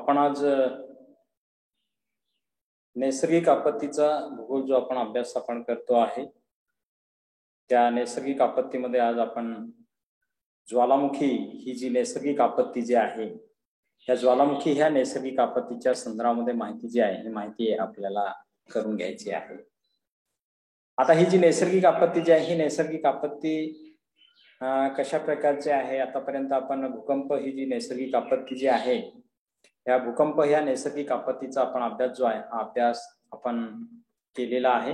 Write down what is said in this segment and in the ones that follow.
आपण आज नैसर्गिक आपत्तीचा भूगोल जो आपण अभ्यास करतो आहे, त्या नैसर्गिक आपत्तीमध्ये आज आपण ज्वालामुखी ही जी नैसर्गिक आपत्ती जी आहे, या ज्वालामुखी ह्या नैसर्गिक आपत्तीच्या संदर्भामध्ये माहिती जी आहे ही माहिती आपल्याला करून घ्यायची आहे। आता ही जी नैसर्गिक आपत्ती जी आहे ही नैसर्गिक आपत्ती कशा प्रकारची आहे, आतापर्यंत आपण भूकंप ही जी नैसर्गिक आपत्ती जी आहे, या भूकंप ह्या नैसर्गिक आपत्तीचा आपण अभ्यास जो आहे हा अभ्यास आपण केलेला आहे।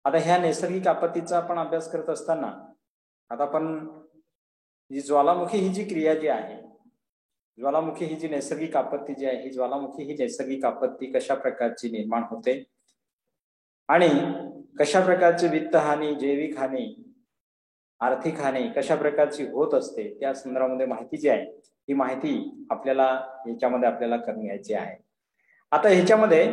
आता ह्या नैसर्गिक आपत्तीचा आपण अभ्यास करत असताना आता आपण जी ज्वालामुखी ही जी क्रिया जी आहे, ज्वालामुखी ही जी नैसर्गिक आपत्ती जी आहे, ही ज्वालामुखी ही नैसर्गिक आपत्ती कशा प्रकारची निर्माण होते आणि कशा प्रकारची वित्त हानी, जैविक हानी, आर्थिक हानी कशा प्रकारची होत असते, त्या संदर्भामध्ये माहिती जी आहे ही माहिती आपल्याला ह्याच्यामध्ये आपल्याला करून घ्यायची आहे। आता ह्याच्यामध्ये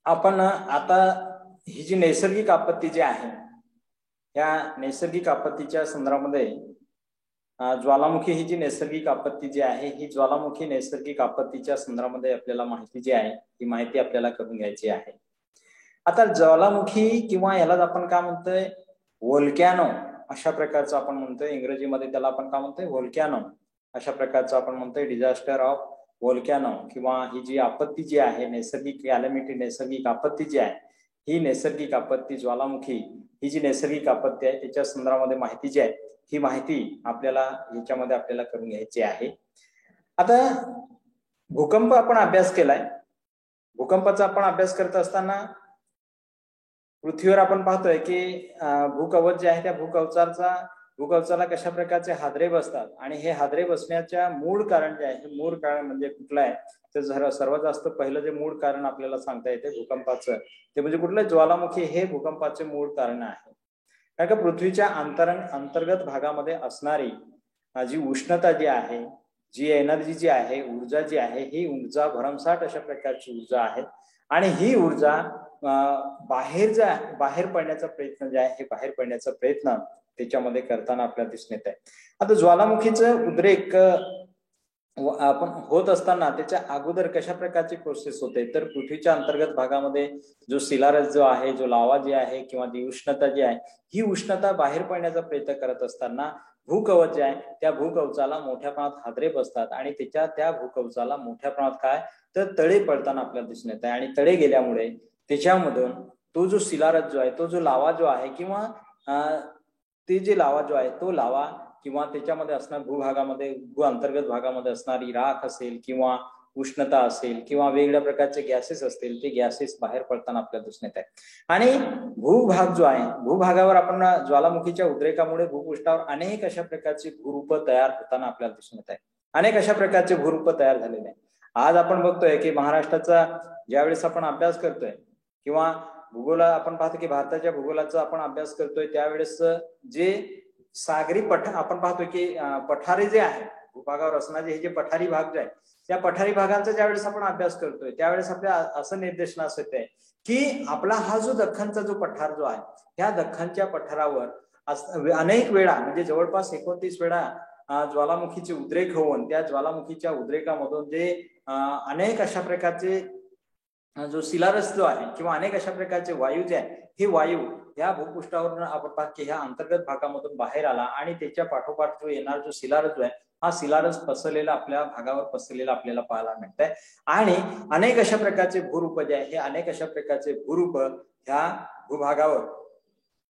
आपण आता ही जी नैसर्गिक आपत्ती जी आहे, या नैसर्गिक आपत्तीच्या संदर्भामध्ये ज्वालामुखी ही जी नैसर्गिक आपत्ती जी आहे, ही ज्वालामुखी नैसर्गिक आपत्तीच्या संदर्भामध्ये आपल्याला माहिती जी आहे ही माहिती आपल्याला करून घ्यायची आहे। आता ज्वालामुखी किंवा याला आपण काय म्हणतोय, व्होल्कॅनो अशा प्रकारचं आपण म्हणतोय, इंग्रजीमध्ये त्याला आपण काय म्हणतोय, व्होल्कॅनो अशा प्रकारचं आपण म्हणतोय, डिझास्टर ऑफ व्होल्कॅनो किंवा ही जी आपत्ती जी आहे, नैसर्गिक कॅलॅमिटी, नैसर्गिक आपत्ती जी आहे, ही नैसर्गिक आपत्ती ज्वालामुखी ही जी नैसर्गिक आपत्ती आहे त्याच्या संदर्भामध्ये माहिती जी आहे ही माहिती आपल्याला ह्याच्यामध्ये आपल्याला करून घ्यायची आहे। आता भूकंप आपण अभ्यास केलाय, भूकंपाचा आपण अभ्यास करत असताना पृथ्वीवर आपण पाहतोय की भूकवच जे आहे त्या भूकवचाला कशा प्रकारचे हादरे बसतात आणि हे हादरे बसण्याच्या मूळ कारण जे आहे, मूळ कारण म्हणजे कुठलं आहे तर सर्वात जास्त पहिलं जे मूळ कारण आपल्याला सांगता येते भूकंपाचं ते म्हणजे कुठलं, ज्वालामुखी हे भूकंपाचे मूळ कारण आहे। कारण का पृथ्वीच्या अंतर्गत भागामध्ये असणारी जी उष्णता जी आहे, जी एनर्जी जी आहे, ऊर्जा जी आहे, ही ऊर्जा भरमसाठ अशा प्रकारची ऊर्जा आहे आणि ही ऊर्जा बाहेर पडण्याचा प्रयत्न जे आहे, हे बाहेर पडण्याचा प्रयत्न त्याच्यामध्ये करताना आपल्याला दिसून येत आहे। आता ज्वालामुखीचं उद्रेक आपण होत असताना त्याच्या अगोदर कशा प्रकारची प्रोसेस होते, तर पृथ्वीच्या अंतर्गत भागामध्ये जो शिलारस जो आहे, जो लावा जी आहे किंवा जी उष्णता जी आहे, ही उष्णता बाहेर पडण्याचा प्रयत्न करत असताना भूकवच जे आहे त्या भूकवचाला मोठ्या प्रमाणात हादरे बसतात आणि त्या भूकवचाला मोठ्या प्रमाणात काय तर तळे पडताना आपल्याला दिसून येत आहे आणि तळे गेल्यामुळे त्याच्यामधून तो जो शिलारस जो आहे, तो जो लावा जो आहे किंवा ते जे लावा जो आहे तो लावा किंवा त्याच्यामध्ये असणार भूभागामध्ये, भू अंतर्गत भागामध्ये असणारी राख असेल किंवा उष्णता असेल किंवा वेगवेगळ्या प्रकारचे गॅसेस असतील, ते गॅसेस बाहेर पडताना आपल्याला दिसून येत आहे। आणि भूभाग जो आहे, भूभागावर आपण ज्वालामुखीच्या उद्रेकामुळे भूपृष्ठावर अनेक अशा प्रकारची भूरूप तयार होताना आपल्याला दिसून येत आहे, अनेक अशा प्रकारचे भूरूप तयार झालेले आहे। आज आपण बघतोय की महाराष्ट्राचा ज्यावेळेस आपण अभ्यास करतोय किंवा भूगोल आपण पाहतो की भारताच्या भूगोलाचा आपण अभ्यास करतोय, त्यावेळेस जे सागरी आपण पाहतोय की पठारे जे आहे, भूभागावर असणारे हे जे पठारी भाग जे आहे, त्या पठारी भागांचा ज्यावेळेस आपण अभ्यास करतोय त्यावेळेस आपल्या असं निर्देशनास येत आहे की आपला हा जो दख्खनचा जो पठार जो आहे, ह्या दख्खनच्या पठारावर अनेक वेळा म्हणजे जवळपास 29 वेळा ज्वालामुखीचे उद्रेक होऊन त्या ज्वालामुखीच्या उद्रेकामधून जे अनेक अशा प्रकारचे जो शिलारस जो आहे किंवा अनेक अशा प्रकारचे वायू जे आहे, हे वायू ह्या भूपृष्ठावरून आपण पाहतो की ह्या अंतर्गत भागामधून बाहेर आला आणि त्याच्या पाठोपाठ जो येणार जो शिलारस जो आहे, हा शिलारस पसरलेला आपल्या भागावर पसरलेला आपल्याला पाहायला मिळत आहे आणि अनेक अशा प्रकारचे भूरूप जे आहे, हे अनेक अशा प्रकारचे भूरूप ह्या भूभागावर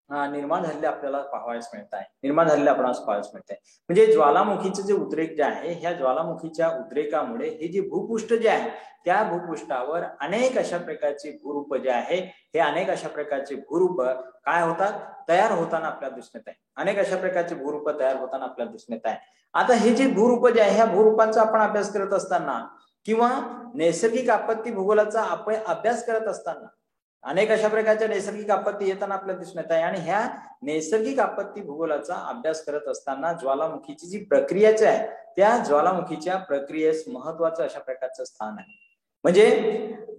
निर्माण झालेले आपल्याला पाहावयास मिळत आहे, निर्माण झालेले आपणास पाहावयास मिळत आहे। म्हणजे ज्वालामुखीचे जे उद्रेक जे आहे, ह्या ज्वालामुखीच्या उद्रेकामुळे हे जे भूपृष्ठ जे आहे त्या भूपृष्ठावर अनेक अशा प्रकारचे भूरूप जे आहे, हे अनेक अशा प्रकारचे भूरूप काय होतात तयार होताना आपल्याला दिसून येत आहे, अनेक अशा प्रकारचे भूरूप तयार होताना आपल्याला दिसून येत आहे। आता हे जे भूरूप जे आहे, ह्या भूरूपांचा आपण अभ्यास करत असताना किंवा नैसर्गिक आपत्ती भूगोलाचा आपण अभ्यास करत असताना अनेक अशा प्रकारच्या नैसर्गिक आपत्ती येताना आपल्याला दिसून येत आहे. आणि ह्या नैसर्गिक आपत्ती भूगोलाचा अभ्यास करत असताना ज्वालामुखीची जी प्रक्रियाची आहे त्या ज्वालामुखीच्या प्रक्रियेस महत्वाचं अशा प्रकारचं स्थान आहे. म्हणजे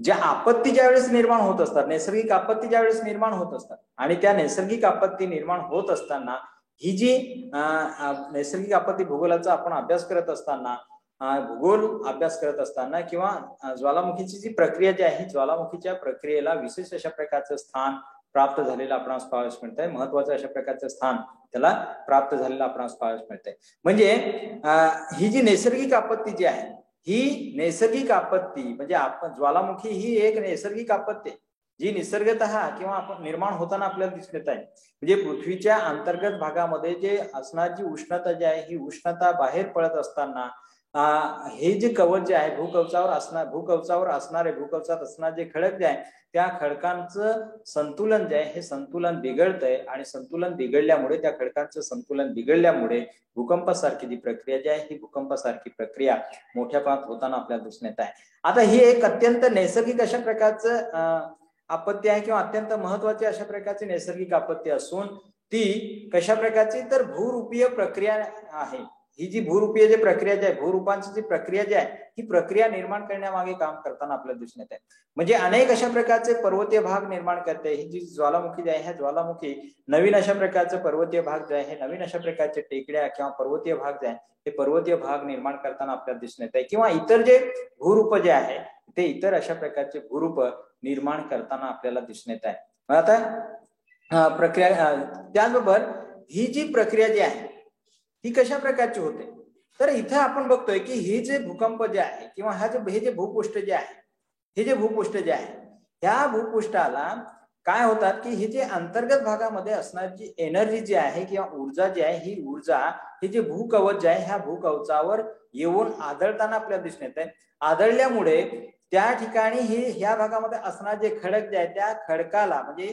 ज्या आपत्ती ज्यावेळेस निर्माण होत असतात, नैसर्गिक आपत्ती ज्यावेळेस निर्माण होत असतात आणि त्या नैसर्गिक आपत्ती निर्माण होत असताना ही जी नैसर्गिक आपत्ती भूगोलाचा आपण अभ्यास करत असताना, भूगोल अभ्यास करत असताना किंवा ज्वालामुखीची जी प्रक्रिया जी आहे, ज्वालामुखीच्या प्रक्रियेला विशेष अशा प्रकारचं स्थान प्राप्त झालेलं आपणास पाहावयास मिळतंय. महत्वाचं अशा प्रकारचं स्थान त्याला प्राप्त झालेलं आपणास पाहावयास मिळतंय. म्हणजे ही जी नैसर्गिक आपत्ती जी आहे, ही नैसर्गिक आपत्ती म्हणजे आपण ज्वालामुखी ही एक नैसर्गिक आपत्ती जी निसर्गतः किंवा आपण निर्माण होताना आपल्याला दिसून येत आहे. म्हणजे पृथ्वीच्या अंतर्गत भागामध्ये जे असणारी जी उष्णता जी आहे, ही उष्णता बाहेर पडत असताना हे जे कवच जे आहे, भूकवचावर असणारे जे खडक जे आहे, त्या खडकांचं संतुलन जे आहे हे संतुलन बिघडतंय. आणि संतुलन बिघडल्यामुळे, त्या खडकांचं संतुलन बिघडल्यामुळे भूकंपासारखी जी प्रक्रिया जी आहे, ही भूकंपासारखी प्रक्रिया मोठ्या प्रमाणात होताना आपल्याला दिसून येत आहे. आता ही एक अत्यंत नैसर्गिक अशा प्रकारचं आपत्ती आहे किंवा अत्यंत महत्वाची अशा प्रकारची नैसर्गिक आपत्ती असून ती कशा प्रकारची, तर भूरूपीय प्रक्रिया आहे. ही जी भूरूपीय जी प्रक्रिया जी आहे, भूरूपांची जी प्रक्रिया जी आहे, ही प्रक्रिया निर्माण करण्यामागे काम करताना आपल्याला दिसून येत आहे. म्हणजे अनेक अशा प्रकारचे पर्वतीय भाग निर्माण करते. ही जी ज्वालामुखी जी आहे, ह्या ज्वालामुखी नवीन अशा प्रकारचे पर्वतीय भाग जे आहे, हे नवीन अशा प्रकारचे टेकड्या किंवा पर्वतीय भाग जे आहे, हे पर्वतीय भाग निर्माण करताना आपल्याला दिसून येत आहे. किंवा इतर जे भूरूप जे आहे, ते इतर अशा प्रकारचे भूरूप निर्माण करताना आपल्याला दिसून येत आहे. आता प्रक्रिया त्याचबरोबर ही जी प्रक्रिया जी आहे ही कशा प्रकारची होते, तर इथं आपण बघतोय की हे जे भूकंप जे आहे किंवा हे जे भूपृष्ठ जे आहे, हे जे भूपृष्ठ जे आहे, ह्या भूपृष्ठाला काय होतात की हे जे अंतर्गत भागामध्ये असणारी जी एनर्जी जी आहे किंवा ऊर्जा जी आहे, ही ऊर्जा हे जे भूकवच जे आहे, ह्या भूकवचावर येऊन आदळताना आपल्याला दिसून येत आहे. आदळल्यामुळे त्या ठिकाणी ह्या भागामध्ये असणारे जे खडक जे आहे, त्या खडकाला म्हणजे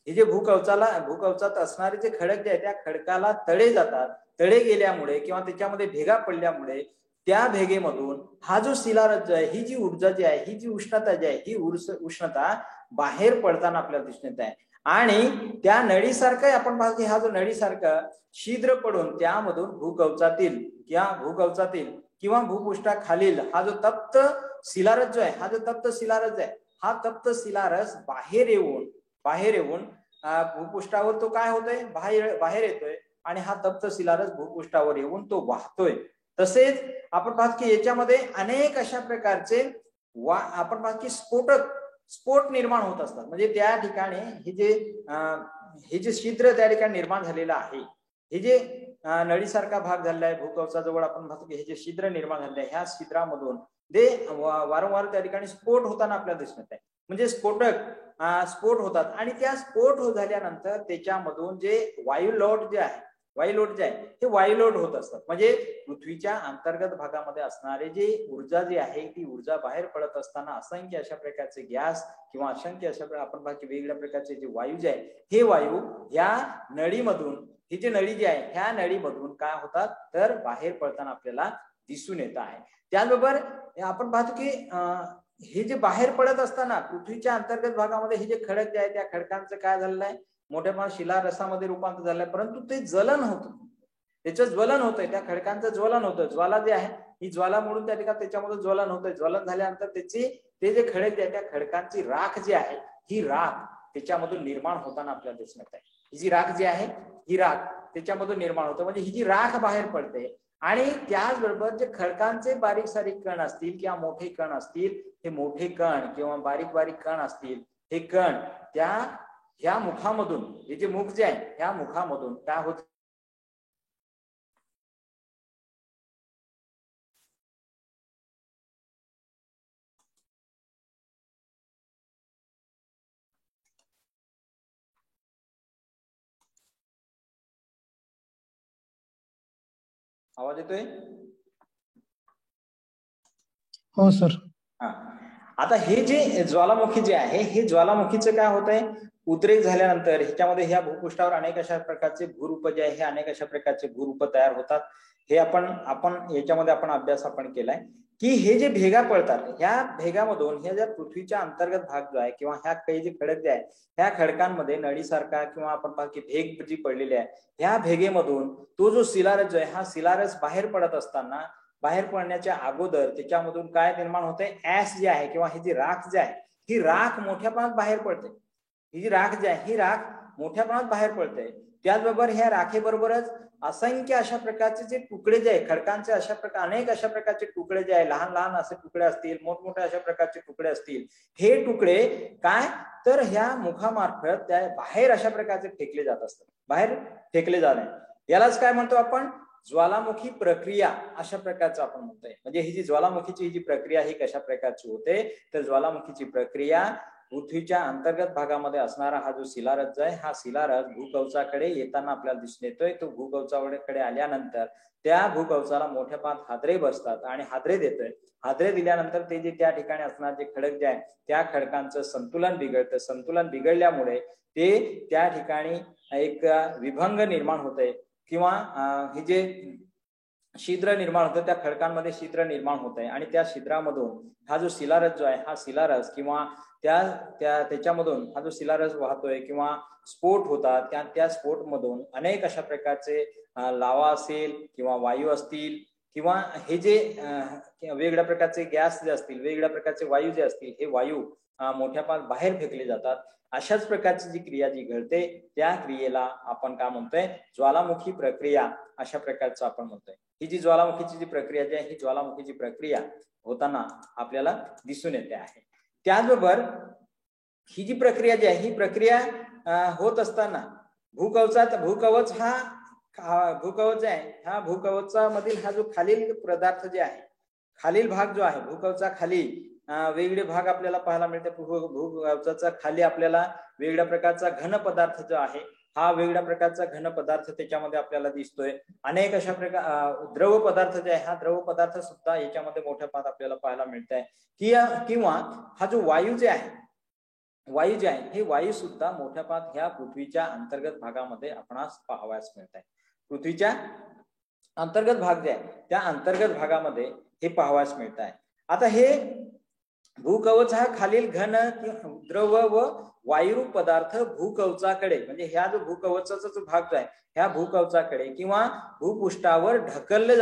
हे जे भूकवचात असणारे जे खडक जे आहे, त्या खडकाला तडे जातात. तडे गेल्यामुळे किंवा त्याच्यामध्ये भेगा पडल्यामुळे त्या भेगेमधून हा जो शिलारज्जू आहे, ही जी ऊर्जा जी आहे, ही जी उष्णता जी आहे, ही उष्णता बाहेर पडताना आपल्याला दिसून येत आहे. आणि त्या नळीसारखं आपण पाहतो, हा जो नळीसारखा छिद्र पडून त्यामधून भूकवचातील किंवा भूपृष्ठाखालील हा जो तप्त शिलारज्जू आहे, हा जो तप्त शिलारज्जू आहे, हा तप्त शिलारस बाहेर येऊन भूपृष्ठावर तो काय होतोय, बाहेर येतोय. आणि हा तप्त शिलारस भूपृष्ठावर येऊन तो वाहतोय. तसेच आपण पाहतो की याच्यामध्ये अनेक अशा प्रकारचे आपण पाहतो की स्फोट निर्माण होत असतात. म्हणजे त्या ठिकाणी हे जे छिद्र त्या ठिकाणी निर्माण झालेलं आहे, हे जे नळीसारखा भाग झालेला आहे भूकवचाजवळ, आपण पाहतो की हे जे छिद्र निर्माण झाले आहे, ह्या छिद्रामधून ते वारंवार त्या ठिकाणी स्फोट होताना आपल्याला दिसत आहे. म्हणजे स्फोट होतात. आणि त्या स्फोट झाल्यानंतर त्याच्यामधून जे वायुलोट जे आहे ते वायुलोट होत असतात. म्हणजे पृथ्वीच्या अंतर्गत भागामध्ये असणारे जे ऊर्जा जी आहे, ती ऊर्जा बाहेर पडत असताना असंख्य अशा प्रकारचे गॅस किंवा असंख्य अशा आपण बाकी वेगवेगळ्या प्रकारचे जे वायू जे आहे, हे वायू या नळीमधून, ही जी नळी जी आहे, ह्या नळीमधून काय होतात, तर बाहेर पडताना आपल्याला दिसून येत आहे. त्याचबरोबर आपण पाहतो की हे जे बाहेर पडत असताना पृथ्वीच्या अंतर्गत भागामध्ये हे जे खडक जे आहे, त्या खडकांचं काय झालेलं आहे, मोठ्या प्रमाणात शिलारसामध्ये रूपांतर झालंय. परंतु ते ज्वलन होतं, त्याचं ज्वलन होतंय, त्या खडकांचं ज्वलन होतं. ज्वाला जे आहे, ही ज्वाला म्हणून त्या ठिकाणी त्याच्यामध्ये ज्वलन होतंय. ज्वलन झाल्यानंतर ते जे खडक जे आहे, त्या खडकांची राख जी आहे, ही राख त्याच्यामधून निर्माण होताना आपल्याला दिसून येत आहे. ही जी राख जी आहे, ही राख त्याच्यामधून निर्माण होतं. म्हणजे ही जी राख बाहेर पडते. आणि त्याचबरोबर जे खडकांचे बारीक सारीक कण असतील किंवा मोठे कण असतील, हे मोठे कण किंवा बारीक बारीक कण असतील, हे कण ह्या मुखामधून, हे जे मुख जे आहे, ह्या मुखामधून काय होत, आवाज येतोय? हो सर. आता हे जे ज्वालामुखी जे आहे, हे ज्वालामुखीचं काय होत आहे, उद्रेक झाल्यानंतर ह्याच्यामध्ये ह्या भूपृष्ठावर अनेक अशा प्रकारचे भूरूप जे आहे हे अनेक अशा प्रकारचे भूरूप तयार होतात. हे आपण याच्यामध्ये अभ्यास केलाय की हे जे भेगा पडतात ह्या भेगामधून ह्या ज्या पृथ्वीच्या अंतर्गत भाग जो आहे किंवा ह्या काही जे खडक जे आहे ह्या खडकांमध्ये नळीसारखा किंवा आपण पाहतो की भेग जी पडलेली आहे ह्या भेगेमधून तो जो शिलारस जो आहे हा शिलारस बाहेर पडत असताना बाहेर पडण्याच्या अगोदर त्याच्यामधून काय निर्माण होते, ऍश जे आहे किंवा ही जी राख जी आहे ही राख मोठ्या प्रमाणात बाहेर पडते. ही जी राख जी आहे ही राख मोठ्या प्रमाणात बाहेर पडते. त्याचबरोबर ह्या राखेबरोबरच असंख्य अशा प्रकारचे जे तुकडे जे आहे खडकांचे अशा प्रकार अनेक अशा प्रकारचे तुकडे जे आहे लहान लहान असे तुकडे असतील मोठमोठे अशा प्रकारचे तुकडे असतील. हे तुकडे काय तर ह्या मुखामार्फत त्या बाहेर अशा प्रकारचे फेकले जात असतात, बाहेर फेकले जाणे. यालाच काय म्हणतो आपण, ज्वालामुखी प्रक्रिया अशा प्रकारचं आपण म्हणतोय. म्हणजे ही जी ज्वालामुखीची जी प्रक्रिया ही कशा प्रकारची होते तर ज्वालामुखीची प्रक्रिया पृथ्वीच्या अंतर्गत भागामध्ये असणारा हा जो शिलारस जो आहे हा शिलारस भूकवचाकडे येताना आपल्याला दिसून येतोय. तो भूकवचाकडे आल्यानंतर त्या भूकवचाला मोठ्या प्रमाणात हादरे बसतात आणि हादरे देतोय. हादरे दिल्यानंतर ते जे त्या ठिकाणी असणार जे खडक जे आहे त्या खडकांचं संतुलन बिघडतं. संतुलन बिघडल्यामुळे ते त्या ठिकाणी एक विभंग निर्माण होते किंवा हे जे छिद्र निर्माण होतं त्या खडकांमध्ये छिद्र निर्माण होत आहे आणि त्या छिद्रामधून हा जो शिलारस जो आहे हा शिलारस किंवा त्याच्यामधून हा जो शिलारस वाहतोय किंवा स्फोट होतात. त्या स्फोट मधून अनेक अशा प्रकारचे लावा असेल किंवा वायू असतील किंवा हे जे वेगवेगळ्या प्रकारचे गॅस जे असतील वेगवेगळ्या प्रकारचे वायू जे असतील हे वायू मोठ्या प्रमाणात बाहेर फेकले जातात. अशाच प्रकारची जी क्रिया जी घडते त्या क्रियेला आपण काय म्हणतोय, ज्वालामुखी प्रक्रिया अशा प्रकारचं आपण म्हणतोय. ही जी ज्वालामुखीची जी प्रक्रिया जी आहे ही ज्वालामुखीची प्रक्रिया होताना आपल्याला दिसून येते आहे. त्याचबरोबर ही जी प्रक्रिया जी आहे ही प्रक्रिया होत असताना भूकवच आहे ह्या भूकवचामधील हा जो खालील पदार्थ जे आहे खालील भाग जो आहे भूकवचा खाली वेगवेगळे भाग आपल्याला पाहायला मिळते. भूकवचाचा खाली आपल्याला वेगवेगळ्या प्रकारचा घन पदार्थ जो आहे हा वेगळ्या प्रकारचा घन पदार्थ त्याच्यामध्ये आपल्याला दिसतोय. अनेक अशा प्रकार द्रव पदार्थ जे आहे हा द्रव पदार्थ सुद्धा याच्यामध्ये मोठ्या प्रमाणात आपल्याला पाहायला मिळत आहे. किंवा हा जो वायू जे आहे वायू जे आहे हे वायू सुद्धा मोठ्या प्रमाणात ह्या पृथ्वीच्या अंतर्गत भागामध्ये आपणास पाहावयास मिळत आहे. पृथ्वीच्या अंतर्गत भाग जे आहे त्या अंतर्गत भागामध्ये हे पाहावयास मिळत आहे. आता हे भूकवच हा खालील घन द्रव व वायुरूप पदार्थ भूकवचाकडे म्हणजे ह्या जो भूकवचाचा जो भाग जो आहे ह्या भूकवचाकडे किंवा भूपृष्ठावर ढकलले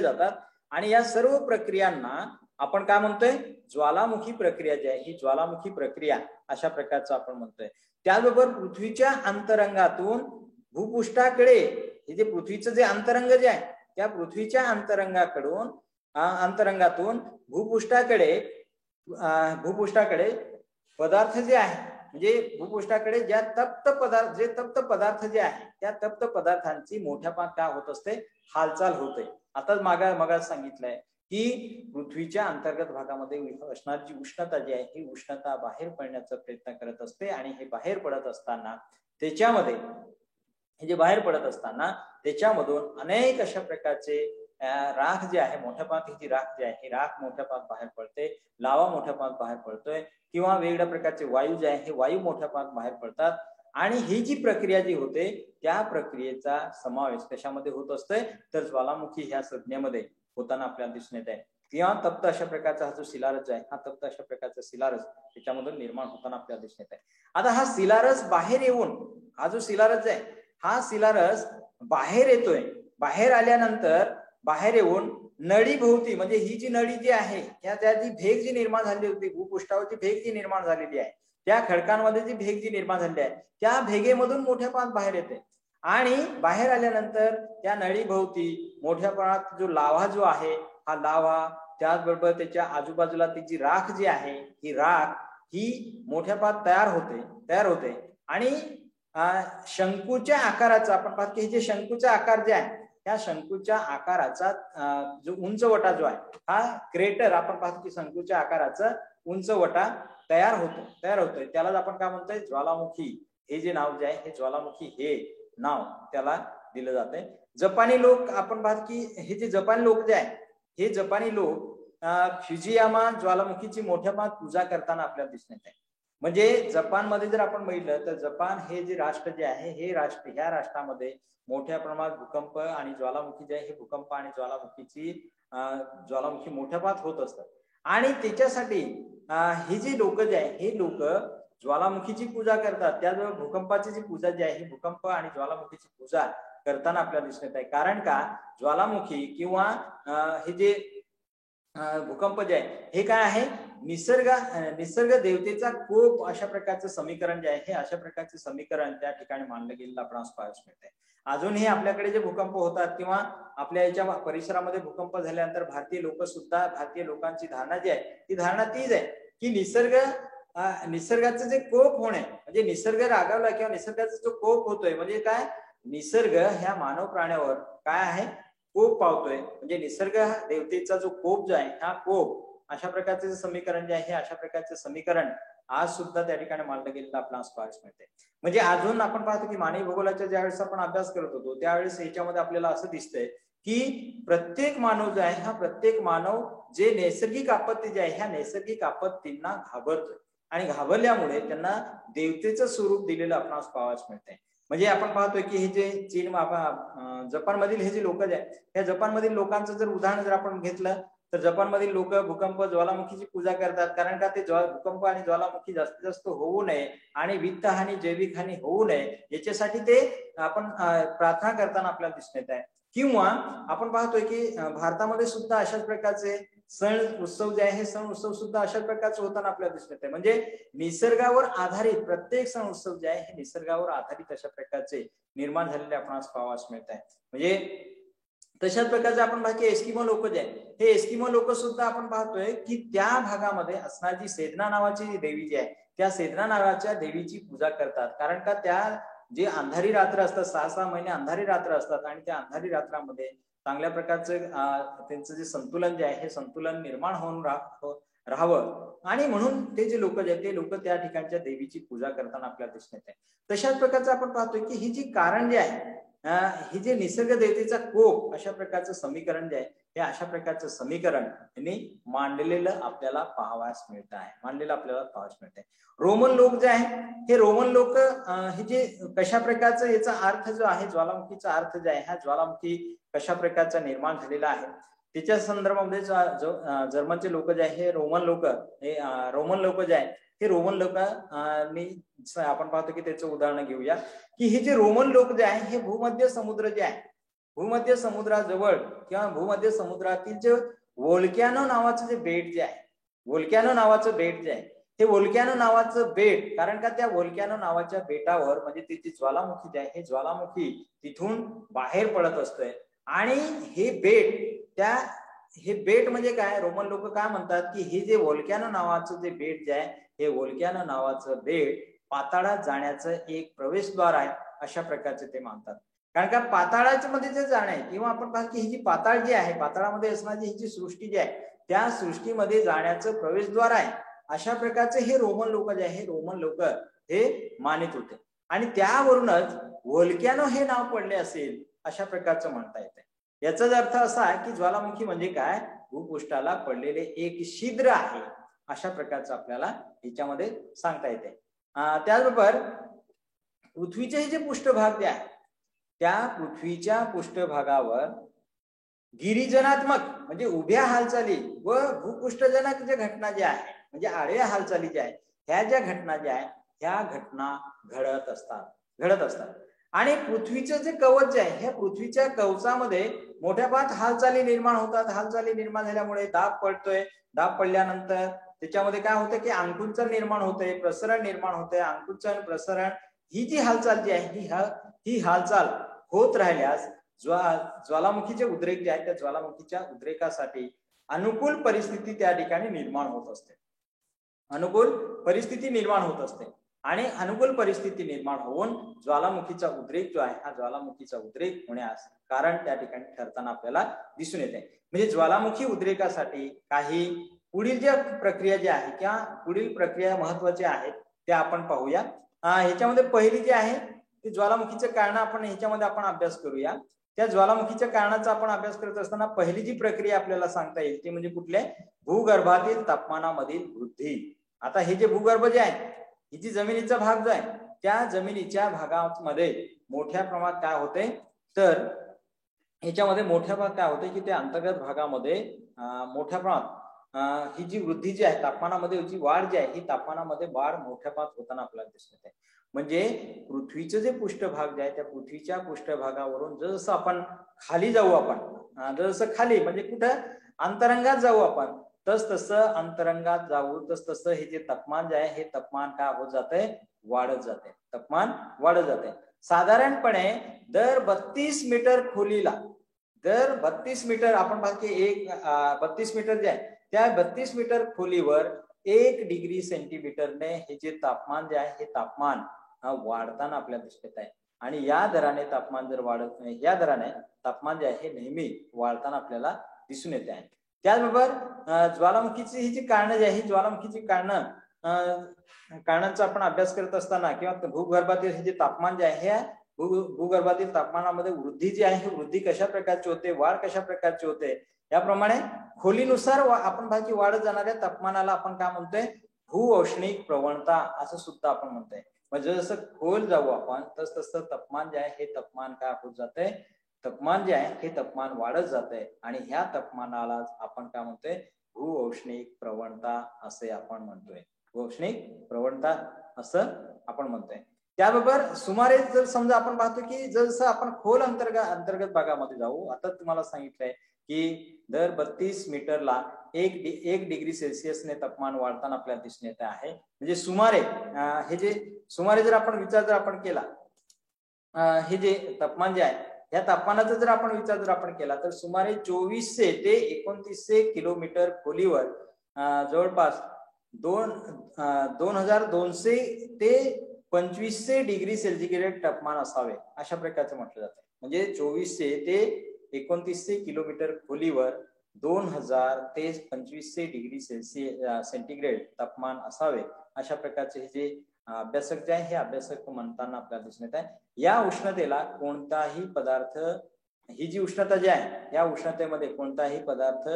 जातात आणि या सर्व प्रक्रियांना आपण काय म्हणतोय, ज्वालामुखी प्रक्रिया जी आहे ही ज्वालामुखी प्रक्रिया अशा प्रकारचं आपण म्हणतोय. त्याचबरोबर पृथ्वीच्या अंतरंगातून भूपृष्ठाकडे हे जे पृथ्वीचं जे अंतरंग जे आहे त्या पृथ्वीच्या अंतरंगातून भूपृष्ठाकडे पदार्थ जे आहे म्हणजे भूपृष्ठाकडे ज्या तप्त पदार्थ जे आहे त्या तप्त पदार्थांची मोठ्या प्रमाणात काय होत असते, हालचाल होते. आता मागा सांगितलंय की पृथ्वीच्या अंतर्गत भागामध्ये असणारी उष्णता जी आहे ही उष्णता बाहेर पडण्याचा प्रयत्न करत असते आणि हे बाहेर पडत असताना त्याच्यामध्ये हे जे बाहेर पडत असताना त्याच्यामधून अनेक अशा प्रकारचे राख जे आहे मोठ्या प्रमाणात ही जी राख जी आहे ही राख मोठ्या प्रमाणात बाहेर पडते. लावा मोठ्या प्रमाणात बाहेर पडतोय किंवा वेगवेगळ्या प्रकारचे वायू जे आहे हे वायू मोठ्या प्रमाणात बाहेर पडतात. आणि ही जी प्रक्रिया जी होते त्या प्रक्रियेचा समावेश कशामध्ये होत असतोय तर ज्वालामुखी ह्या संज्ञेमध्ये होताना आपल्याला दिसून येत आहे. किंवा तप्त अशा प्रकारचा हा जो शिलारस आहे हा तप्त अशा प्रकारचा शिलारस त्याच्यामधून निर्माण होताना आपल्याला दिसून येत आहे. आता हा शिलारस बाहेर येऊन हा जो शिलारस आहे हा शिलारस बाहेर येतोय. बाहेर आल्यानंतर बाहेर येऊन नळी भोवती म्हणजे ही जी नळी जी आहे त्या जी भेग जी निर्माण झाली होती भूपृष्ठावरची भेग जी निर्माण झालेली आहे त्या खडकांमध्ये जी भेग जी निर्माण झालेली आहे त्या भेगेमधून मोठ्या प्रमाणात बाहेर येते. आणि बाहेर आल्यानंतर त्या नळी भोवती मोठ्या प्रमाणात जो लावा जो आहे हा लावा त्याचबरोबर त्याच्या आजूबाजूला ती जी राख जी आहे ही राख ही मोठ्या प्रमाणात तयार होते आणि शंकूच्या आकाराचा आपण पाहतो की हे जे शंकूचा आकार जे आहे त्या शंकूच्या आकाराचा जो उंचवटा जो आहे हा क्रेटर आपण पाहतो की शंकूच्या आकाराचा उंचवटा तयार होतोय. त्यालाच आपण काय म्हणतोय, ज्वालामुखी हे जे नाव जे आहे हे ज्वालामुखी हे नाव त्याला दिलं जातंय. जपानी लोक आपण पाहतो की हे जे जपानी लोक जे आहे हे जपानी लोक फ्युजियामा ज्वालामुखीची मोठ्या प्रमाणात पूजा करताना आपल्याला दिसून येत आहे. म्हणजे जपानमध्ये जर आपण बघितलं तर जपान हे जे राष्ट्र जे आहे हे राष्ट्र ह्या राष्ट्रामध्ये मोठ्या प्रमाणात भूकंप आणि ज्वालामुखी जे आहे हे भूकंप आणि ज्वालामुखी मोठ्या प्रमाणात होत असतात आणि त्याच्यासाठी हे जे लोक जे आहे हे लोक ज्वालामुखीची पूजा करतात. त्याजवळ भूकंपाची जी पूजा जी आहे ही भूकंप आणि ज्वालामुखीची पूजा करताना आपल्याला दिसून येत आहे. कारण का ज्वालामुखी किंवा हे जे भूकंप जे आहे हे काय आहे निसर्ग देवतेचा कोप अशा प्रकारचं समीकरण जे आहे हे अशा प्रकारचे समीकरण त्या ठिकाणी मांडलं गेलेलं आपणास पाहायला मिळते. अजूनही आपल्याकडे जे भूकंप होतात किंवा आपल्या याच्या परिसरामध्ये भूकंप झाल्यानंतर भारतीय लोकांची धारणा जी आहे ती धारणा तीच आहे की निसर्गाचं जे कोप होणे म्हणजे निसर्ग रागावला किंवा निसर्गाचा जो कोप होतोय म्हणजे काय निसर्ग ह्या मानव प्राण्यावर काय आहे कोप पावतोय. म्हणजे निसर्ग देवतेचा जो कोप जो आहे हा कोप अशा प्रकारचे समीकरण जे आहे हे अशा प्रकारचे समीकरण आज सुद्धा त्या ठिकाणी मांडलं गेलेलं आपल्याला पाहायला मिळते. म्हणजे अजून आपण पाहतो की मानवी भूगोलाच्या ज्यावेळेस आपण अभ्यास करत होतो त्यावेळेस याच्यामध्ये आपल्याला असं दिसतंय की प्रत्येक मानव जो आहे हा प्रत्येक मानव जे नैसर्गिक आपत्ती जे आहे ह्या नैसर्गिक आपत्तींना घाबरतोय आणि घाबरल्यामुळे त्यांना देवतेचं स्वरूप दिलेलं आपणास पाहायला मिळते. म्हणजे आपण पाहतोय की हे जे जपानमधील हे जे लोक जे आहेत त्या जपानमधील लोकांचं जर उदाहरण जर आपण घेतलं तर जपानमधील लोक भूकंप ज्वालामुखीची पूजा करतात. कारण का ते भूकंप आणि ज्वालामुखी जास्तीत जास्त होऊ नये आणि वित्तहानी जैविक हानी होऊ नये याच्यासाठी ते आपण प्रार्थना करताना आपल्याला दिसून येत आहे. किंवा आपण पाहतोय की भारतामध्ये सुद्धा अशाच प्रकारचे सण उत्सव जे आहे हे सण उत्सव सुद्धा अशाच प्रकारचे होताना आपल्याला दिसून येत आहे. म्हणजे निसर्गावर आधारित प्रत्येक सण उत्सव जे आहे हे निसर्गावर आधारित अशा प्रकारचे निर्माण झालेले आपणास पाहावयास मिळत आहे. म्हणजे तशाच प्रकारचे आपण बाकी एस्किमो लोक जे आहे हे एस्किमो लोक सुद्धा आपण पाहतोय की त्या भागामध्ये असणारी सेदना नावाची देवी जी आहे त्या सेदना नावाच्या देवीची पूजा करतात. कारण का त्या जे अंधारी रात्र असतात 6 महिने अंधारी रात्र असतात आणि त्या अंधारी रात्रामध्ये चांगल्या प्रकारचं त्यांचं जे संतुलन जे आहे हे संतुलन निर्माण होऊन राहावं आणि म्हणून ते जे लोक जे आहेत ते लोक त्या ठिकाणच्या देवीची पूजा करताना आपल्याला दिसून येते. तशाच प्रकारचं आपण पाहतोय की ही जी कारण जे आहे ही जे निसर्ग देवतेचा कोप अशा प्रकारचं समीकरण जे आहे हे अशा प्रकारचं समीकरण यांनी मांडलेलं आपल्याला पाहावयास मिळत आहे. रोमन लोक जे आहे हे रोमन लोक हे जे कशा प्रकारचं याचा अर्थ जो आहे ज्वालामुखीचा अर्थ जे आहे हा ज्वालामुखी कशा प्रकारचा निर्माण झालेला आहे त्याच्या संदर्भामध्ये जर्मनचे लोक जे आहे हे रोमन लोक जे आहे हे रोमन लोकांनी आपण पाहतो की त्याचं उदाहरण घेऊया की हे जे रोमन लोक जे आहे हे भूमध्य समुद्र जे आहे भूमध्य समुद्राजवळ किंवा भूमध्य समुद्रातील जे वोल्कॅनो नावाचं जे बेट जे आहे वोल्कॅनो नावाचं बेट जे आहे हे वोल्कॅनो नावाचं बेट कारण का त्या वोल्कॅनो नावाच्या बेटावर म्हणजे तिची ज्वालामुखी जे आहे हे ज्वालामुखी तिथून बाहेर पडत असतोय आणि हे बेट म्हणजे काय रोमन लोक काय म्हणतात की हे जे वोल्कॅनो नावाचं जे बेट जे आहे हे वोल्कॅनो नावाचं बेट पाताळात जाण्याचं एक प्रवेशद्वार आहे अशा प्रकारचे ते मानतात. कारण का पाताळाच्या मध्ये जे जाणे किंवा आपण पाहतो की ही जी पाताळ जी आहे पाताळामध्ये असणारी ही जी सृष्टी जी आहे त्या सृष्टीमध्ये जाण्याचं प्रवेशद्वार आहे अशा प्रकारचे हे रोमन लोक जे आहे रोमन लोक हे मानित होते आणि त्यावरूनच वोल्कॅनो हे नाव पडले असेल अशा प्रकारचं म्हणता येते. याचाच अर्थ असा आहे की ज्वालामुखी म्हणजे काय भूपृष्ठाला पडलेले एक छिद्र आहे अशा प्रकारचं आपल्याला याच्यामध्ये सांगता येते. त्याचबरोबर पृथ्वीचे हे जे पृष्ठभाग जे आहे त्या पृथ्वीच्या पृष्ठभागावर गिरिजनात्मक म्हणजे उभ्या हालचाली व भूपृष्ठजनक जे घटना ज्या आहे म्हणजे आडव्या हालचाली ज्या आहेत ह्या ज्या घटना ज्या आहेत ह्या घटना घडत असतात आणि पृथ्वीचं जे कवच जे आहे ह्या पृथ्वीच्या कवचामध्ये मोठ्या प्रमाणात हालचाली निर्माण होतात. हालचाली निर्माण झाल्यामुळे दाब पडतोय. दाब पडल्यानंतर त्याच्यामध्ये काय होतं की अंकुंचन निर्माण होते प्रसरण निर्माण होते. अंकुंचन प्रसरण ही जी हालचाल जी आहे ही हालचाल होत राहिल्यास ज्वालामुखीचे उद्रेक जे आहेत त्या ज्वालामुखीच्या उद्रेकासाठी अनुकूल परिस्थिती त्या ठिकाणी निर्माण होत असते. अनुकूल परिस्थिती निर्माण होत असते आणि अनुकूल परिस्थिती निर्माण होऊन ज्वालामुखीचा उद्रेक जो आहे हा ज्वालामुखीचा उद्रेक होण्यास कारण त्या ठिकाणी ठरताना आपल्याला दिसून येते. म्हणजे ज्वालामुखी उद्रेकासाठी काही पुढील ज्या प्रक्रिया ज्या आहेत किंवा पुढील प्रक्रिया महत्वाच्या आहेत त्या आपण पाहूया. ह्याच्यामध्ये पहिली जी आहे ती ज्वालामुखीचे कारण आपण ह्याच्यामध्ये आपण अभ्यास करूया. त्या ज्वालामुखीच्या कारणाचा आपण अभ्यास करत असताना पहिली जी प्रक्रिया आपल्याला सांगता येईल ती म्हणजे कुठले भूगर्भातील तापमानामधील वृद्धी. आता हे जे भूगर्भ जे आहे ही जी जमिनीचा भाग जो आहे त्या जमिनीच्या भागामध्ये मोठ्या प्रमाणात काय होते, तर याच्यामध्ये मोठ्या प्रमाणात काय होते की त्या अंतर्गत भागामध्ये मोठ्या प्रमाणात ही जी वृद्धी जी आहे तापमानामध्ये जी वाढ जी आहे ही तापमानामध्ये वाढ मोठ्या प्रमाणात होताना आपल्याला दिसत आहे. म्हणजे पृथ्वीचं जे पृष्ठभाग जे आहे त्या पृथ्वीच्या पृष्ठभागावरून जसं आपण खाली जाऊ, आपण जसं खाली म्हणजे कुठं अंतरंगात जाऊ आपण, तसं अंतरंगात जाऊ तसं हे जे तापमान जे आहे हे तापमान काय होत जाते, वाढत जाते, तापमान वाढत जाते. साधारणपणे दर 32 मीटर खोलीला, दर 32 मीटर आपण पाहतो की एक 32 मीटर जे आहे त्या 32 मीटर खोलीवर 1 डिग्री सेंटीमीटरने हे जे तापमान जे आहे हे तापमान वाढताना आपल्याला दिसत आहे. आणि या दराने तापमान जर वाढत नाही, या दराने तापमान जे आहे हे नेहमी वाढताना आपल्याला दिसून येते आहे. त्याचबरोबर ज्वालामुखीची ही जी कारणं जी आहे, ही ज्वालामुखीची कारणांचा आपण अभ्यास करत असताना किंवा भूगर्भातील हे जे तापमान जे आहे हे भूगर्भातील तापमानामध्ये वृद्धी जी आहे ही वृद्धी कशा प्रकारची होते, वाढ कशा प्रकारची होते, याप्रमाणे खोलीनुसार आपण भाजी वाढत जाणाऱ्या तापमानाला आपण काय म्हणतोय, भूऔष्णिक प्रवणता असं सुद्धा आपण म्हणतोय. म्हणजे जसं खोल जाऊ आपण तसं तापमान जे आहे हे तापमान काय होत जाते, तापमान जे आहे हे तापमान वाढत जाते आणि ह्या तापमानाला आपण काय म्हणतोय, भूऔष्णिक प्रवणता असे आपण म्हणतोय, भूऔष्णिक प्रवणता असं आपण म्हणतोय. त्याबरोबर सुमारे जर समजा आपण पाहतो की जसं आपण खोल अंतर्गत भागामध्ये जाऊ, आता तुम्हाला सांगितलंय की दर 32 मीटरला 1 डिग्री सेल्सिअसने तापमान वाढताना आपल्याला दिसून येत आहे. म्हणजे सुमारे हे जे सुमारे जर आपण विचार जर आपण केला, हे जे तापमान जे आहे या तापमानाचा जर आपण विचार जर आपण केला तर सुमारे 2400 ते 2900 किलोमीटर खोलीवर जवळपास 2200 ते 2500 डिग्री सेंटीग्रेड तापमान असावे अशा प्रकारचं म्हटलं जातं. म्हणजे 2400 ते 2900 किलोमीटर खोलीवर 2000 ते 2500 डिग्री सेंटीग्रेड तापमान असावे अशा प्रकारचे हे जे अभ्यासक जे आहे हे अभ्यासक म्हणताना आपल्याला दिसून येत आहे. या उष्णतेला कोणताही पदार्थ, ही जी उष्णता जी आहे या उष्णतेमध्ये कोणताही पदार्थ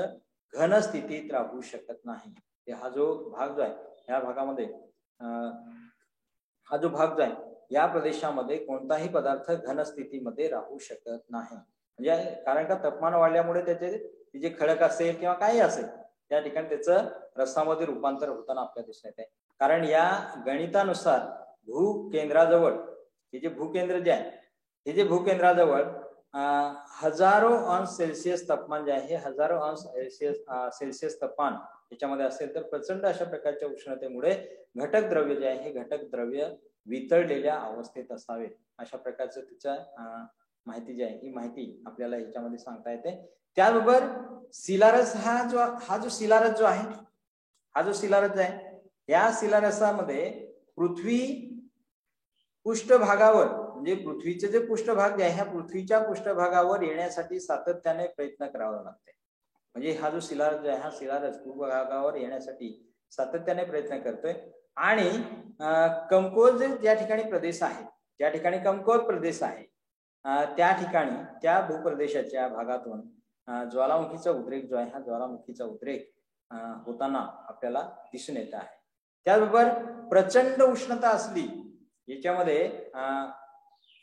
घन स्थितीत राहू शकत नाही. हा जो भाग जो आहे या भागामध्ये हा जो भाग जो आहे या प्रदेशामध्ये कोणताही पदार्थ घन स्थितीमध्ये राहू शकत नाही. म्हणजे कारण का तापमान वाढल्यामुळे त्याचे जे खडक असेल किंवा काही असेल त्या ठिकाणी त्याचं रसामध्ये रूपांतर होताना आपल्याला दिसून येते. कारण या गणितानुसार भूकेंद्राजवळ हे जे भूकेंद्र जे आहे हे जे भूकेंद्राजवळ हजारो अंश सेल्सिअस तापमान जे आहे हे हजारो अंश सेल्सिअस तापमान याच्यामध्ये असेल तर प्रचंड अशा प्रकारच्या उष्णतेमुळे घटक द्रव्य जे आहे हे घटक द्रव्य वितळलेल्या अवस्थेत असावे अशा प्रकारचं तिच्या माहिती जी आहे ही माहिती आपल्याला ह्याच्यामध्ये सांगता येते. त्याबरोबर शिलारस हा जो शिलारस जो आहे हा जो शिलारस आहे या शिलारसामध्ये पृथ्वी पृष्ठभागावर म्हणजे पृथ्वीचे जे पृष्ठभाग जे आहे ह्या पृथ्वीच्या पृष्ठभागावर येण्यासाठी सातत्याने प्रयत्न करावा लागते. म्हणजे हा जो शिलारस जो आहे हा शिलारस भूभागावर येण्यासाठी सातत्याने प्रयत्न करतोय. आणि कमकुवत ज्या ठिकाणी प्रदेश आहे, ज्या ठिकाणी कमकुवत प्रदेश आहे त्या ठिकाणी त्या भूप्रदेशाच्या भागातून ज्वालामुखीचा उद्रेक जो आहे हा ज्वालामुखीचा उद्रेक होताना आपल्याला दिसून येत आहे. त्याचबरोबर प्रचंड उष्णता असली याच्यामध्ये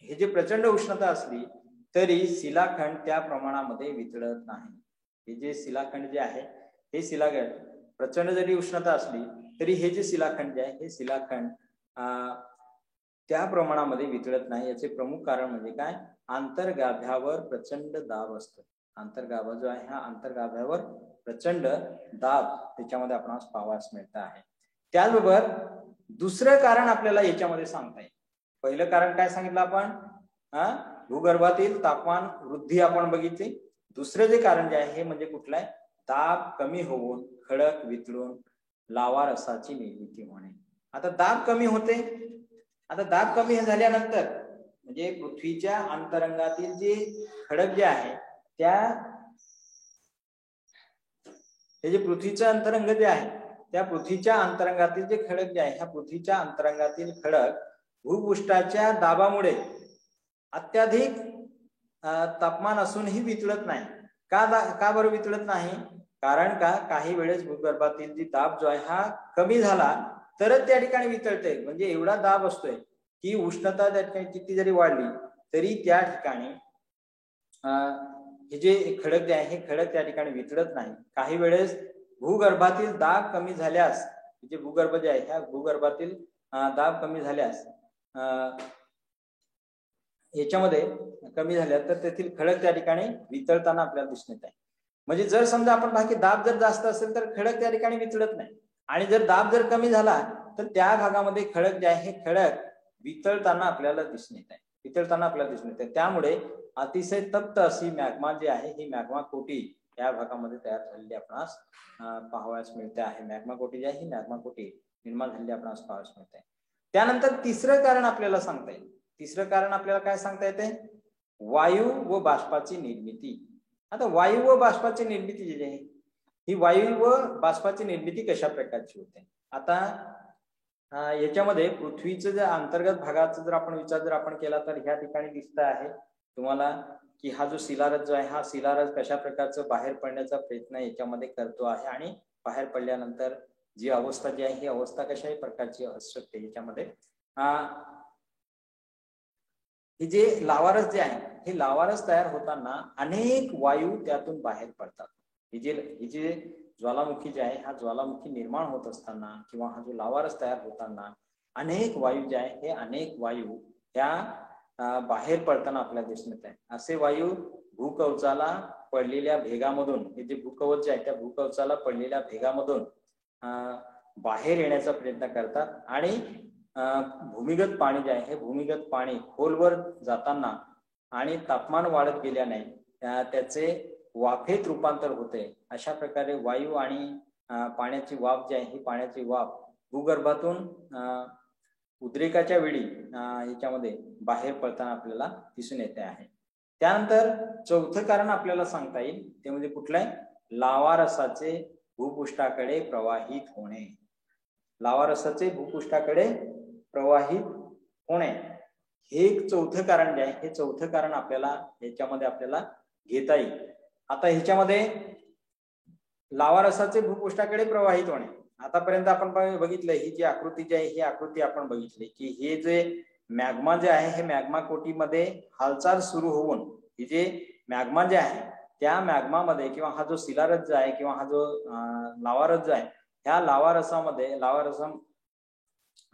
हे जे प्रचंड उष्णता असली तरी शिलाखंड त्या प्रमाणामध्ये वितळत नाही. हे जे शिलाखंड जे आहे हे शिलाखंड प्रचंड जरी उष्णता असली तरी हे जे शिलाखंड जे आहे हे शिलाखंड त्या प्रमाणामध्ये वितळत नाही. याचे प्रमुख कारण म्हणजे काय, आंतरगाभ्यावर प्रचंड दाब असतो. आंतरगाभा जो आहे ह्या आंतरगाभ्यावर प्रचंड दाब त्याच्यामध्ये आपणास पाहावयास मिळत आहे. त्याचबरोबर दुसरं कारण आपल्याला याच्यामध्ये सांगता येईल. पहिलं कारण काय सांगितलं आपण, भूगर्भातील तापमान वृद्धी आपण बघितली. दुसरं जे कारण जे आहे हे म्हणजे कुठलं आहे, दाब कमी होऊन खडक वितळून लावा रसाची निर्मिती होणे. आता दाब कमी होते, आता दाब कमी झाल्यानंतर म्हणजे पृथ्वीच्या अंतरंगातील जे खडक जे आहे त्या हे जे पृथ्वीचं अंतरंग जे आहे त्या पृथ्वीच्या अंतरंगातील जे खडक जे आहे ह्या पृथ्वीच्या अंतरंगातील खडक भूपृष्ठाच्या दाबामुळे अत्याधिक तापमान असूनही वितळत नाही. का बरं वितळत नाही, कारण का काही वेळेस भूगर्भातील जी दाब जो आहे हा कमी झाला तरच त्या ठिकाणी वितळते. म्हणजे एवढा दाब असतोय की उष्णता त्या ठिकाणी किती जरी वाढली तरी त्या ठिकाणी हे जे खडक जे आहे हे खडक त्या ठिकाणी वितळत नाही. काही वेळेस भूगर्भातील दाब कमी झाल्यास, जे भूगर्भ जे आहे ह्या भूगर्भातील दाब कमी झाल्यास याच्यामध्ये कमी झाल्या तर तेथील खडक त्या ठिकाणी वितळताना आपल्याला दिसून येत आहे. म्हणजे जर समजा आपण बाकी दाब जर जास्त असेल तर खडक त्या ठिकाणी वितळत नाही, आणि जर दाब जर कमी झाला तर त्या भागामध्ये खडक जे आहे हे खडक वितळताना आपल्याला दिसून येत आहे, वितळताना आपल्याला दिसून येत आहे. त्यामुळे अतिशय तप्त अशी मॅग्मा जी आहे ही मॅग्मा कोटी या भागामध्ये तयार झालेली आपणास पाहावयास मिळते आहे. मॅग्मा कोटी जी आहे ही मॅग्मा कोटी निर्माण झालेली आपणास पाहावयास मिळते. त्यानंतर तिसरं कारण आपल्याला सांगता येईल. तिसरं कारण आपल्याला काय सांगता येते? वायू व बाष्पाची निर्मिती. आता वायू व बाष्पाची निर्मिती जी आहे ही वायू व बाष्पाची निर्मिती कशा प्रकारची होते? आता याच्यामध्ये पृथ्वीचं जर अंतर्गत भागाचा जर आपण विचार जर आपण केला तर ह्या ठिकाणी दिसत आहे तुम्हाला की हा जो शिलारस जो आहे हा शिलारस कशा प्रकारचं बाहेर पडण्याचा प्रयत्न याच्यामध्ये करतो आहे, आणि बाहेर पडल्यानंतर जी अवस्था जी आहे ही अवस्था कशाही प्रकारची असू शकते. याच्यामध्ये हे जे लावारस जे आहे हे लावारस तयार होताना अनेक वायू त्यातून बाहेर पडतात. हे जे ज्वालामुखी जे आहे हा ज्वालामुखी निर्माण होत असताना किंवा हा जो लावारस तयार होताना अनेक वायू जे आहे हे अनेक वायू त्या बाहेर पडताना आपल्याला दिसून येत आहे. असे वायू भूकवचाला पडलेल्या भेगामधून, हे जे भूकवच जे आहे त्या भूकवचाला पडलेल्या भेगामधून बाहेर येण्याचा प्रयत्न करतात, आणि भूमिगत पाणी जे आहे हे भूमिगत पाणी खोलवर जाताना आणि तापमान वाढत गेल्याने त्याचे वाफेत रूपांतर होते. अशा प्रकारे वायू आणि पाण्याची वाफ जी आहे ही पाण्याची वाफ भूगर्भातून उद्रेकाच्या वेळी याच्यामध्ये बाहेर पडताना आपल्याला दिसून येते आहे. त्यानंतर चौथं कारण आपल्याला सांगता येईल ते म्हणजे कुठलं आहे? लावारसाचे भूपृष्ठाकडे प्रवाहित होणे. लावारसाचे भूपृष्ठाकडे प्रवाहित होणे हे एक चौथं कारण जे आहे हे चौथं कारण आपल्याला याच्यामध्ये आपल्याला घेता येईल. आता ह्याच्यामध्ये लावारसाचे भूपृष्ठाकडे प्रवाहित होणे, आतापर्यंत आपण बघितलं ही जी आकृती जी आहे ही आकृती आपण बघितली की हे जे मॅग्मा जे आहे हे मॅग्मा कोटीमध्ये हालचाल सुरू होऊन हे जे मॅग्मा जे आहे त्या मॅग्मामध्ये किंवा हा जो शिलारस जो आहे किंवा हा जो लावारस जो आहे ह्या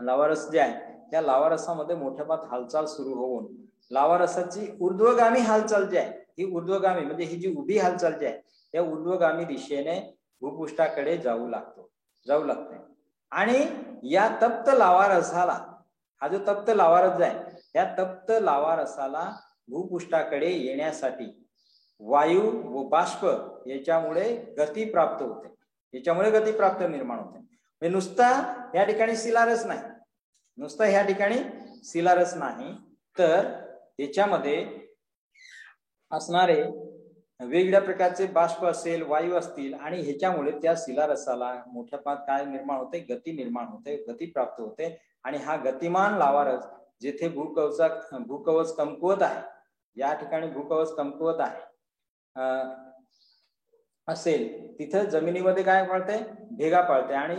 लावारस जे आहे त्या लावारसामध्ये मोठ्या प्रमाणात हालचाल सुरू होऊन लावारसाची ऊर्ध्वगामी हालचाल जी आहे ही ऊर्ध्वगामी म्हणजे ही जी उभी हालचाल जी आहे त्या ऊर्ध्वगामी दिशेने भूपृष्ठाकडे जाऊ लागते. आणि या तप्त लावारसाला, हा जो तप्त लावारस आहे या तप्त लावारसाला भूपृष्ठाकडे येण्यासाठी वायू व बाष्प याच्यामुळे गती प्राप्त होते, याच्यामुळे गती प्राप्त निर्माण होते. म्हणजे नुसता या ठिकाणी शिलारस नाही, नुसतं ह्या ठिकाणी शिलारस नाही तर याच्यामध्ये असणारे वेगवेगळ्या प्रकारचे बाष्प असेल, वायू असतील, आणि ह्याच्यामुळे त्या शिलारसाला मोठ्या प्रमाणात काय निर्माण होते? गती निर्माण होते, गती प्राप्त होते. आणि हा गतिमान लावारस जेथे भूकवच कमकुवत आहे, या ठिकाणी भूकवच कमकुवत आहे असेल तिथं जमिनीमध्ये काय पडते? भेगा पडते, आणि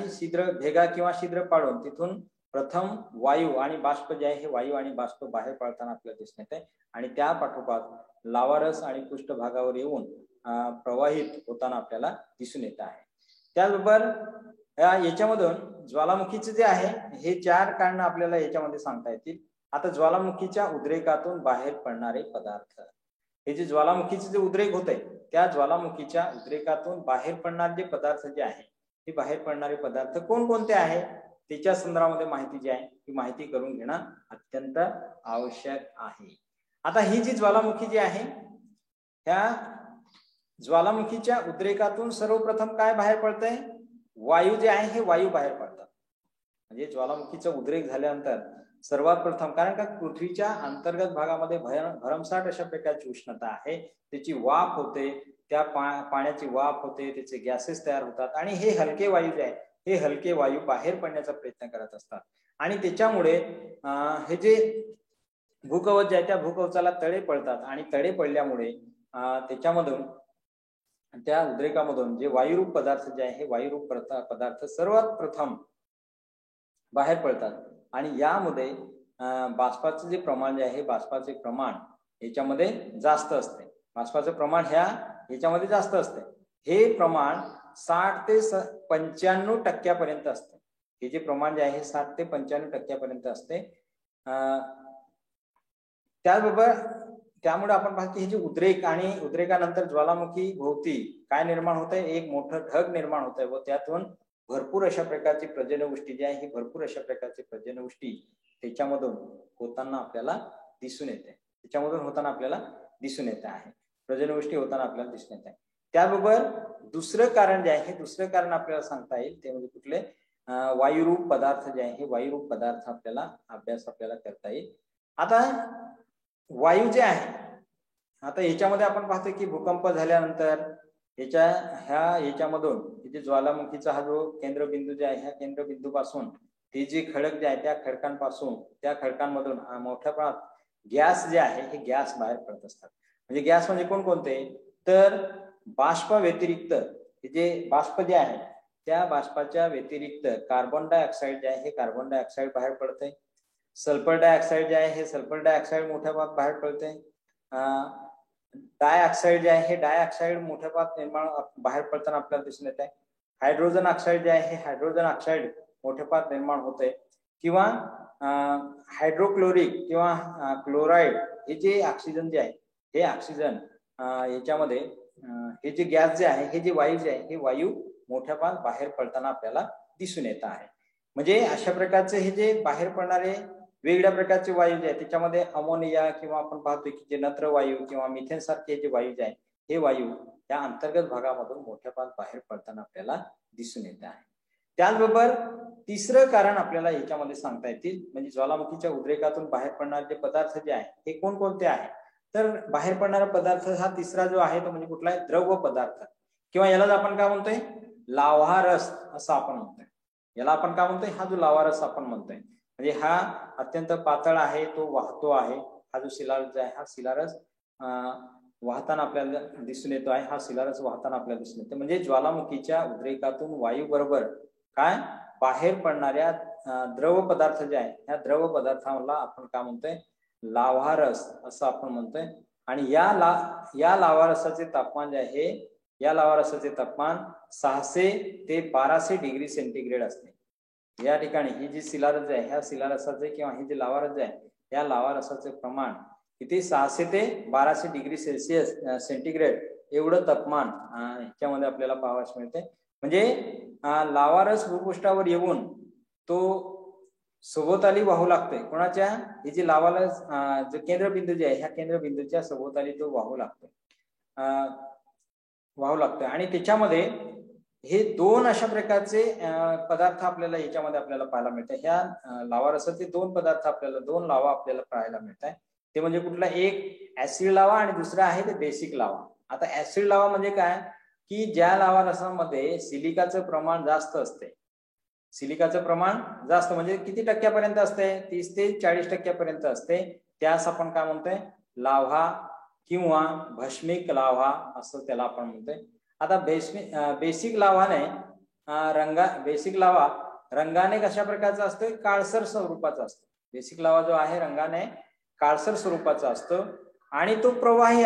भेगा किंवा छिद्र पाडून तिथून प्रथम वायू आणि बाष्प जे आहे हे वायू आणि बाष्प बाहेर पडताना आपल्याला दिसून येते, आणि त्या पाठोपाठ लावारस आणि पृष्ठभागावर येऊन प्रवाहित होताना आपल्याला दिसून येत आहे. त्याचबरोबर याच्यामधून ज्वालामुखीचे जे आहे हे 4 कारण आपल्याला याच्यामध्ये सांगता येतील. आता ज्वालामुखीच्या उद्रेकातून बाहेर पडणारे पदार्थ, हे जे ज्वालामुखीचे जे उद्रेक होते त्या ज्वालामुखीच्या उद्रेकातून बाहेर पडणारे जे पदार्थ जे आहे हे बाहेर पडणारे पदार्थ कोणकोणते आहे त्याच्या संदर्भामध्ये माहिती जी आहे ही माहिती करून घेणं अत्यंत आवश्यक आहे. आता ही जी ज्वालामुखी जी आहे त्या ज्वालामुखीच्या उद्रेकातून सर्वप्रथम काय बाहेर पडतंय? वायू जे आहे हे वायू बाहेर पडतात. म्हणजे ज्वालामुखीचा उद्रेक झाल्यानंतर सर्वात प्रथम, कारण का पृथ्वीच्या अंतर्गत भागामध्ये भरमसाठ अशा प्रकारची उष्णता आहे, त्याची वाफ होते, त्या पाण्याची वाफ होते, त्याचे गॅसेस तयार होतात, आणि हे हलके वायू जे आहे हे हलके वायू बाहेर पडण्याचा प्रयत्न करत असतात. आणि त्याच्यामुळे हे जे भूकवच जे आहे त्या भूकवचाला तडे पडतात, आणि तडे पडल्यामुळे त्याच्यामधून त्या उद्रेकामधून जे वायुरूप पदार्थ जे आहे हे वायुरूप पदार्थ सर्वात प्रथम बाहेर पडतात आणि यामध्ये बाष्पाचं जे प्रमाण जे आहे, बाष्पाचे प्रमाण याच्यामध्ये जास्त असते. बाष्पाचं प्रमाण ह्याच्यामध्ये जास्त असते. हे प्रमाण 60 ते 95% असते. हे जे प्रमाण जे आहे 60 ते 95% असते. त्याचबरोबर त्यामुळे आपण पाहतो की हे जे उद्रेक आणि उद्रेकानंतर ज्वालामुखी भोवती काय निर्माण होत आहे, एक मोठं ढग निर्माण होत आहे व त्यातून भरपूर अशा प्रकारची पर्जन्यवृष्टी जी आहे, ही भरपूर अशा प्रकारची पर्जन्यवृष्टी त्याच्यामधून होताना आपल्याला दिसून येते. त्याच्यामधून होताना आपल्याला दिसून येत आहे, पर्जन्यवृष्टी होताना आपल्याला दिसून येत आहे. त्याबरोबर दुसरं कारण जे आहे, दुसरं कारण आपल्याला सांगता येईल ते म्हणजे कुठले, वायुरूप पदार्थ जे आहे, हे वायुरूप पदार्थ आपल्याला अभ्यास आपल्याला करता येईल. आता वायू जे आहे, आता याच्यामध्ये आपण पाहतो की भूकंप झाल्यानंतर याच्यामधून जे ज्वालामुखीचा हा जो केंद्रबिंदू जे आहे, ह्या केंद्रबिंदूपासून ते जे खडक जे आहे, त्या खडकांमधून मोठ्या प्रमाणात गॅस जे आहे, हे गॅस बाहेर पडत असतात. म्हणजे गॅस म्हणजे कोणकोणते, तर बाष्प व्यतिरिक्त हे जे बाष्प जे आहे, त्या बाष्पाच्या व्यतिरिक्त कार्बन डायऑक्साईड जे आहे, हे कार्बन डायऑक्साईड बाहेर पडते. सल्फर डायऑक्साईड जे आहे, हे सल्फर डायऑक्साईड मोठ्या प्रमाणात बाहेर पडते. डायऑक्साईड जे आहे, हे डायऑक्साईड मोठ्या प्रमाणात बाहेर पडताना आपल्याला दिसून येत आहे. हायड्रोजन ऑक्साईड जे आहे, हे हायड्रोजन ऑक्साईड मोठ्या प्रमाणात निर्माण होते. किंवा हायड्रोक्लोरिक किंवा क्लोराईड हे जे ऑक्सिजन जे आहे, हे ऑक्सिजन याच्यामध्ये हे जे गॅस जे आहे, हे जे वायू जे आहे, हे वायू मोठ्या प्रमाणात बाहेर पडताना आपल्याला दिसून येत आहे. म्हणजे अशा प्रकारचे हे जे बाहेर पडणारे वेगवेगळ्या प्रकारचे वायू जे आहेत, त्याच्यामध्ये अमोनिया किंवा आपण पाहतोय की जे नत्र वायू किंवा मिथेन सारखे जे वायू जे आहेत, हे वायू त्या अंतर्गत भागामधून मोठ्या प्रमाणात बाहेर पडताना आपल्याला दिसून येत आहे. त्याचबरोबर तिसरं कारण आपल्याला याच्यामध्ये सांगता येतील, म्हणजे ज्वालामुखीच्या उद्रेकातून बाहेर पडणारे जे पदार्थ जे आहे, हे कोणकोणते आहे, तर बाहेर पडणारा पदार्थ हा तिसरा जो आहे तो म्हणजे कुठला आहे, द्रव पदार्थ किंवा यालाच आपण काय म्हणतोय, लाव्हा रस असं आपण म्हणतोय. याला आपण काय म्हणतोय, हा जो लाव्हा रस आपण म्हणतोय, म्हणजे हा अत्यंत पातळ आहे, तो वाहतो आहे. हा जो शिलारस आहे, हा शिलारस वाहताना आपल्याला दिसून येतो आहे, हा शिलारस वाहताना आपल्याला दिसून येतो. म्हणजे ज्वालामुखीच्या उद्रेकातून वायू बरोबर काय बाहेर पडणाऱ्या द्रव पदार्थ जे आहे, ह्या द्रव पदार्थाला आपण काय म्हणतोय, लाव्हा रस असं आपण म्हणतोय. आणि या लाव्हा रसाचे तापमान जे आहे, या लाव्हा रसाचे तापमान 600 ते 1200 डिग्री सेंटीग्रेड असते. या ठिकाणी ही जी शिलारस आहे, ह्या शिलारसाचे किंवा ही जी लाव्हा रस आहे, या लाव्हा रसाचे प्रमाण किती 600 ते 1200 डिग्री सेंटीग्रेड एवढं तापमान ह्याच्यामध्ये आपल्याला पाहावयास मिळते. म्हणजे लाव्हा रस भूपृष्ठावर येऊन तो सभोवताली वाहू लागतोय. कोणाच्या, ही जी लाव्हा रस जो केंद्रबिंदू जे आहे, ह्या केंद्रबिंदूच्या सभोवताली तो वाहू लागतोय आणि त्याच्यामध्ये हे दोन अशा प्रकारचे पदार्थ आपल्याला याच्यामध्ये आपल्याला पाहायला मिळतात. ह्या लाव्हा रसाचे दोन पदार्थ आपल्याला, दोन लावा आपल्याला पाहायला मिळतात. ते म्हणजे कुठला, एक ऍसिड लावा आणि दुसरा आहे ते बेसिक लावा. आता ऍसिड लावा म्हणजे काय, की ज्या लावा रसामध्ये सिलिकाचं प्रमाण जास्त असते, सिलिकाचं प्रमाण जास्त म्हणजे किती टक्क्यापर्यंत असते, 30 ते 40% असते, त्यास आपण काय म्हणतोय, लाव्हा किंवा भस्मिक लाव्हा असं त्याला आपण म्हणतोय. आता बेसिक लाव्हाने बेसिक लावा रंगाने कशा प्रकारचा असतो, काळसर स्वरूपाचा असतो. बेसिक लावा जो आहे रंगाने काळसर स्वरूपाचा असतो आणि तो प्रवाही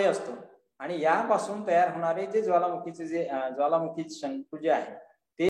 असतो आणि यापासून तयार होणारे जे ज्वालामुखीचे शंकू जे आहे,